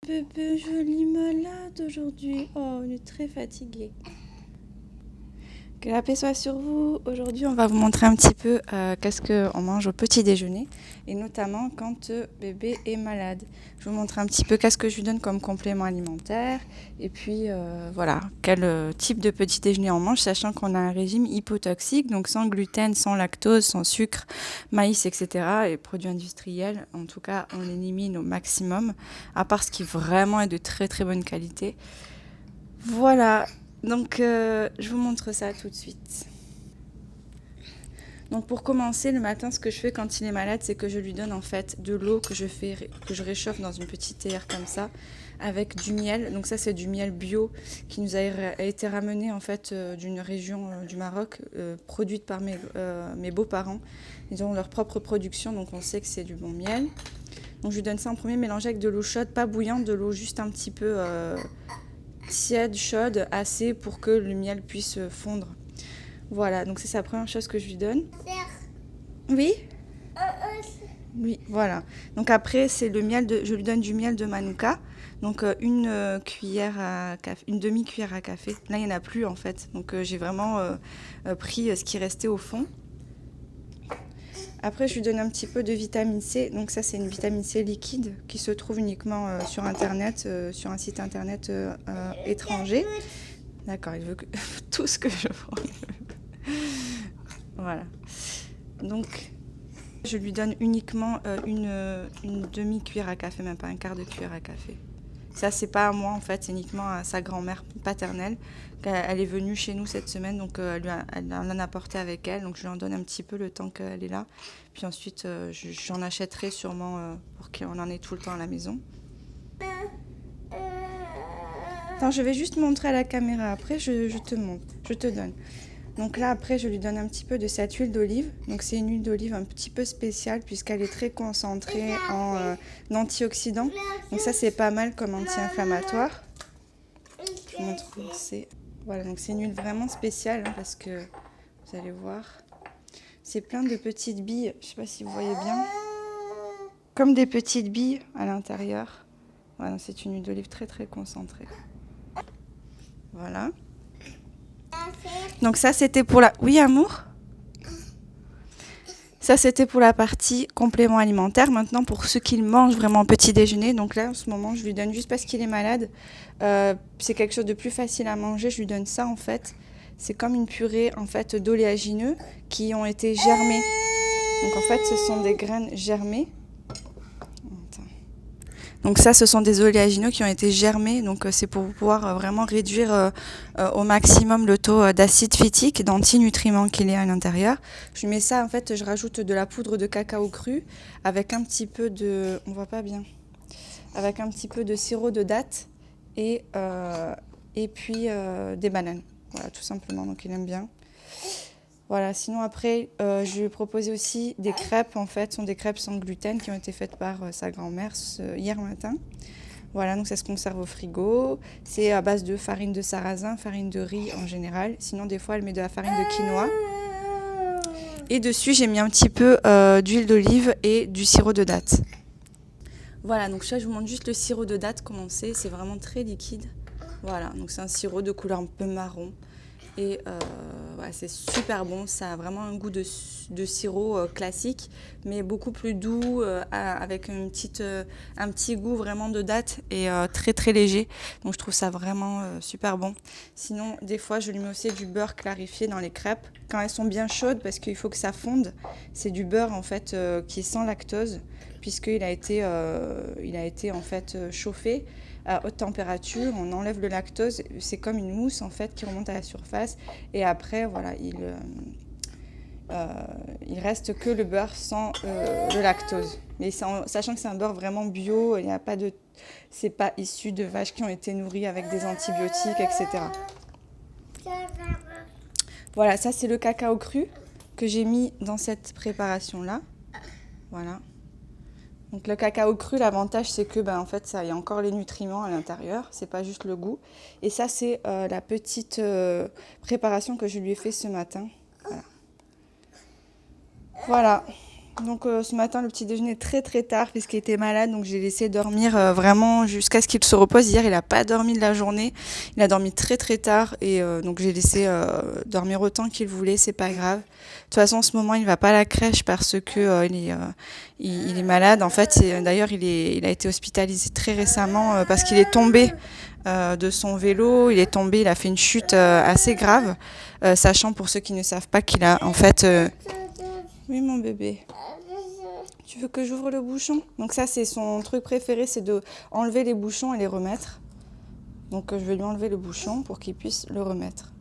bébé joli malade aujourd'hui. Oh, on est très fatigué. Que la paix soit sur vous. Aujourd'hui, on va vous montrer un petit peu qu'est-ce qu'on mange au petit déjeuner et notamment quand bébé est malade. Je vous montre un petit peu qu'est-ce que je lui donne comme complément alimentaire et puis voilà, quel type de petit déjeuner on mange, sachant qu'on a un régime hypotoxique, donc sans gluten, sans lactose, sans sucre, maïs, etc. et produits industriels. En tout cas, on élimine au maximum, à part ce qui vraiment est de très très bonne qualité. Voilà. Donc, je vous montre ça tout de suite. Donc, pour commencer, le matin, ce que je fais quand il est malade, c'est que je lui donne en fait de l'eau que je réchauffe dans une petite théière comme ça, avec du miel. Donc ça, c'est du miel bio qui nous a été ramené en fait d'une région du Maroc, produite par mes beaux-parents. Ils ont leur propre production, donc on sait que c'est du bon miel. Donc, je lui donne ça en premier, mélangé avec de l'eau chaude, pas bouillante, de l'eau juste un petit peu tiède, chaude, assez pour que le miel puisse fondre. Voilà, donc c'est la première chose que je lui donne. Oui. Oui, voilà. Donc après, c'est le miel je lui donne du miel de Manuka. Donc une cuillère à café, une demi-cuillère à café. Là, il n'y en a plus en fait. Donc j'ai vraiment pris ce qui restait au fond. Après, je lui donne un petit peu de vitamine C. Donc ça, c'est une vitamine C liquide qui se trouve uniquement sur Internet, sur un site Internet étranger. D'accord, il veut tout ce que je prends. Voilà. Donc, je lui donne uniquement une demi-cuillère à café, même pas un quart de cuillère à café. Ça, c'est pas à moi en fait, c'est uniquement à sa grand-mère paternelle. Elle est venue chez nous cette semaine, donc elle en a apporté avec elle. Donc je lui en donne un petit peu le temps qu'elle est là. Puis ensuite, j'en achèterai sûrement pour qu'on en ait tout le temps à la maison. Attends, je vais juste montrer à la caméra. Après, je te montre, je te donne. Donc là, après, je lui donne un petit peu de cette huile d'olive. Donc c'est une huile d'olive un petit peu spéciale puisqu'elle est très concentrée en antioxydants. Donc ça, c'est pas mal comme anti-inflammatoire. Je vous montre comment c'est. Voilà, donc c'est une huile vraiment spéciale hein, parce que vous allez voir. C'est plein de petites billes. Je sais pas si vous voyez bien. Comme des petites billes à l'intérieur. Voilà, c'est une huile d'olive très très concentrée. Voilà. Donc ça, c'était pour la... Oui, amour ? Ça, c'était pour la partie complément alimentaire. Maintenant, pour ce qu'il mange vraiment au petit déjeuner. Donc là, en ce moment, je lui donne juste parce qu'il est malade. C'est quelque chose de plus facile à manger. Je lui donne ça, en fait. C'est comme une purée, en fait, d'oléagineux qui ont été germés. Donc, en fait, ce sont des graines germées. Donc ça, ce sont des oléagineux qui ont été germés. Donc c'est pour pouvoir vraiment réduire au maximum le taux d'acide phytique, d'antinutriments qu'il y a à l'intérieur. Je mets ça, en fait, je rajoute de la poudre de cacao cru avec un petit peu de... On voit pas bien. Avec un petit peu de sirop de date et puis des bananes. Voilà, tout simplement. Donc il aime bien. Voilà, sinon après, je lui ai proposé aussi des crêpes, en fait, ce sont des crêpes sans gluten qui ont été faites par sa grand-mère hier matin. Voilà, donc ça se conserve au frigo. C'est à base de farine de sarrasin, farine de riz en général. Sinon, des fois, elle met de la farine de quinoa. Et dessus, j'ai mis un petit peu d'huile d'olive et du sirop de date. Voilà, donc là, je vous montre juste le sirop de date, comment c'est. C'est vraiment très liquide. Voilà, donc c'est un sirop de couleur un peu marron. Et ouais, c'est super bon, ça a vraiment un goût de sirop classique, mais beaucoup plus doux, avec un petit goût vraiment de date et très très léger. Donc je trouve ça vraiment super bon. Sinon, des fois, je lui mets aussi du beurre clarifié dans les crêpes. Quand elles sont bien chaudes, parce qu'il faut que ça fonde, c'est du beurre en fait qui est sans lactose, puisqu'il a été en fait chauffé à haute température, on enlève le lactose, c'est comme une mousse en fait qui remonte à la surface et après voilà il reste que le beurre sans le lactose. Mais sachant que c'est un beurre vraiment bio, il n'y a pas de, c'est pas issu de vaches qui ont été nourries avec des antibiotiques, etc. Voilà, ça c'est le cacao cru que j'ai mis dans cette préparation là. Voilà. Donc le cacao cru, l'avantage c'est que en fait ça y a encore les nutriments à l'intérieur, c'est pas juste le goût. Et ça c'est la petite préparation que je lui ai fait ce matin. Voilà. Voilà. Donc ce matin, le petit déjeuner est très très tard puisqu'il était malade, donc j'ai laissé dormir vraiment jusqu'à ce qu'il se repose. Hier, il n'a pas dormi de la journée, il a dormi très très tard et donc j'ai laissé dormir autant qu'il voulait, c'est pas grave. De toute façon, en ce moment, il va pas à la crèche parce que il est malade. En fait, d'ailleurs, il a été hospitalisé très récemment parce qu'il est tombé de son vélo, il est tombé, il a fait une chute assez grave, sachant pour ceux qui ne savent pas qu'il a en fait... Oui, mon bébé. Tu veux que j'ouvre le bouchon? Donc ça, c'est son truc préféré, c'est de enlever les bouchons et les remettre. Donc je vais lui enlever le bouchon pour qu'il puisse le remettre.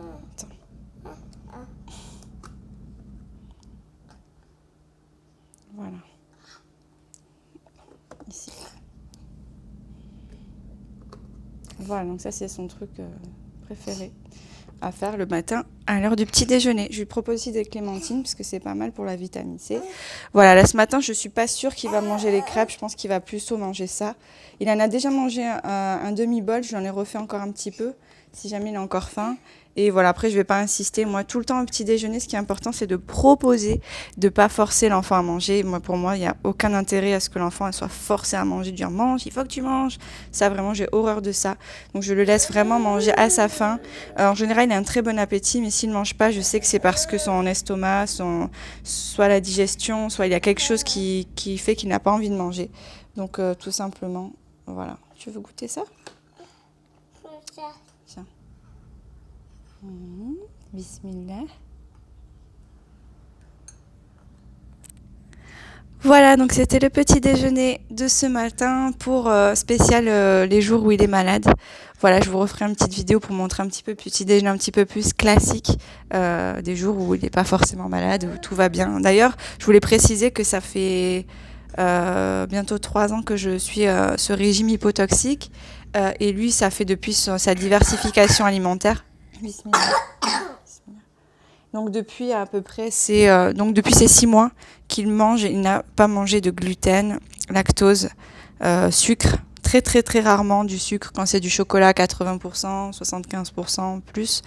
Attends. Voilà. Ici. Voilà, donc ça c'est son truc préféré à faire le matin à l'heure du petit déjeuner. Je lui propose aussi des clémentines parce que c'est pas mal pour la vitamine C. Voilà, là ce matin je suis pas sûre qu'il va manger les crêpes, je pense qu'il va plutôt manger ça. Il en a déjà mangé un demi-bol, je l'en ai refait encore un petit peu si jamais il a encore faim. Et voilà, après je vais pas insister. Moi tout le temps au petit déjeuner, ce qui est important c'est de proposer, de pas forcer l'enfant à manger. Moi pour moi il n'y a aucun intérêt à ce que l'enfant soit forcé à manger, dire mange, il faut que tu manges. Ça vraiment j'ai horreur de ça. Donc je le laisse vraiment manger à sa faim. En général il a un très bon appétit, mais s'il ne mange pas, je sais que c'est parce que son estomac, soit la digestion, soit il y a quelque chose qui fait qu'il n'a pas envie de manger. Donc tout simplement, voilà. Tu veux goûter ça? Tiens. Bismillah. Voilà, donc c'était le petit déjeuner de ce matin pour spécial les jours où il est malade. Voilà, je vous referai une petite vidéo pour montrer un petit peu petit déjeuner un petit peu plus classique des jours où il n'est pas forcément malade, où tout va bien. D'ailleurs, je voulais préciser que ça fait bientôt 3 ans que je suis ce régime hypotoxique et lui, ça fait depuis sa diversification alimentaire. Bismillah. Donc depuis à peu près donc depuis ces 6 mois qu'il mange, il n'a pas mangé de gluten, lactose, sucre, très très très rarement du sucre quand c'est du chocolat 80%, 75% plus.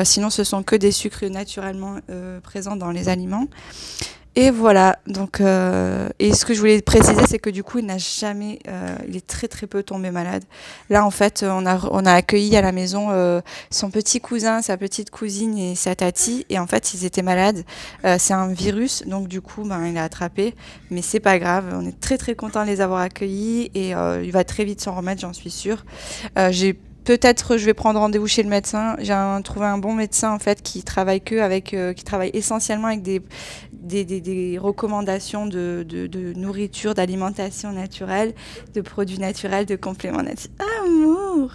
Sinon ce sont que des sucres naturellement présents dans les aliments. Et voilà, donc et ce que je voulais préciser, c'est que du coup, il n'a jamais, il est très très peu tombé malade. Là, en fait, on a accueilli à la maison son petit cousin, sa petite cousine et sa tati, et en fait, ils étaient malades. C'est un virus, donc du coup, ben, il a attrapé, mais c'est pas grave. On est très très content de les avoir accueillis et il va très vite s'en remettre, j'en suis sûre. Peut-être je vais prendre rendez-vous chez le médecin. J'ai trouvé un bon médecin en fait qui travaille qui travaille essentiellement avec des recommandations de nourriture, d'alimentation naturelle, de produits naturels, de compléments naturels. Amour.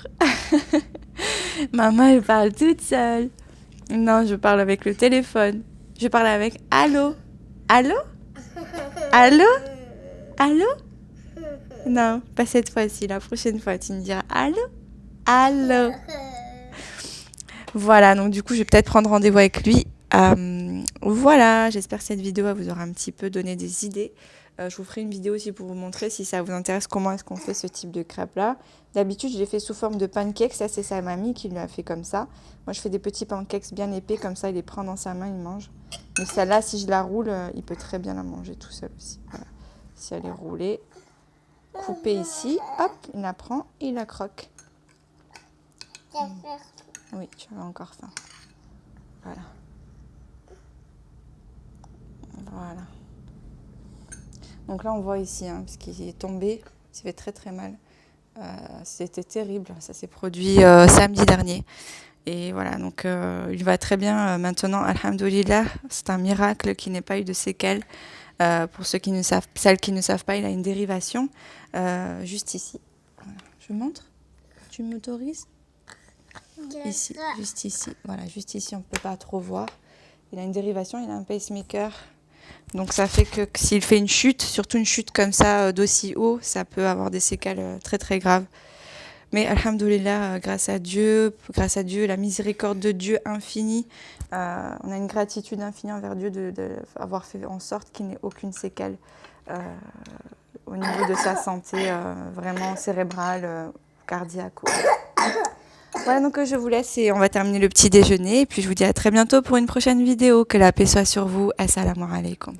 Maman, elle parle toute seule. Non, je parle avec le téléphone. Je parle avec allô. Allô? Allô? Allô? Non, pas cette fois-ci. La prochaine fois, tu me diras allô? Allô. Voilà, donc du coup, je vais peut-être prendre rendez-vous avec lui. Voilà, j'espère que cette vidéo vous aura un petit peu donné des idées. Je vous ferai une vidéo aussi pour vous montrer si ça vous intéresse comment est-ce qu'on fait ce type de crêpes-là. D'habitude, je les fais sous forme de pancakes. Ça, c'est sa mamie qui lui a fait comme ça. Moi, je fais des petits pancakes bien épais, comme ça, il les prend dans sa main, il mange. Mais celle-là, si je la roule, il peut très bien la manger tout seul aussi. Voilà. Si elle est roulée, coupée ici, hop, il la prend et il la croque. Oui, tu as encore faim. Voilà. Voilà. Donc là, on voit ici, hein, parce qu'il est tombé, il s'est fait très très mal. C'était terrible, ça s'est produit samedi dernier. Et voilà, donc il va très bien maintenant, alhamdoulilah. C'est un miracle qu'il n'ait pas eu de séquelles. Pour celles qui ne savent pas, il a une dérivation juste ici. Voilà. Je montre. Tu m'autorises? Ici, juste ici. Voilà, juste ici, on ne peut pas trop voir. Il a une dérivation, il a un pacemaker. Donc ça fait que s'il fait une chute, surtout une chute comme ça d'aussi haut, ça peut avoir des séquelles très très graves. Mais alhamdoulilah, grâce à Dieu, la miséricorde de Dieu infinie, on a une gratitude infinie envers Dieu d'avoir fait en sorte qu'il n'ait aucune séquelle au niveau de sa santé vraiment cérébrale, cardiaque. Voilà, donc je vous laisse et on va terminer le petit déjeuner. Et puis je vous dis à très bientôt pour une prochaine vidéo. Que la paix soit sur vous. Assalamu alaikum.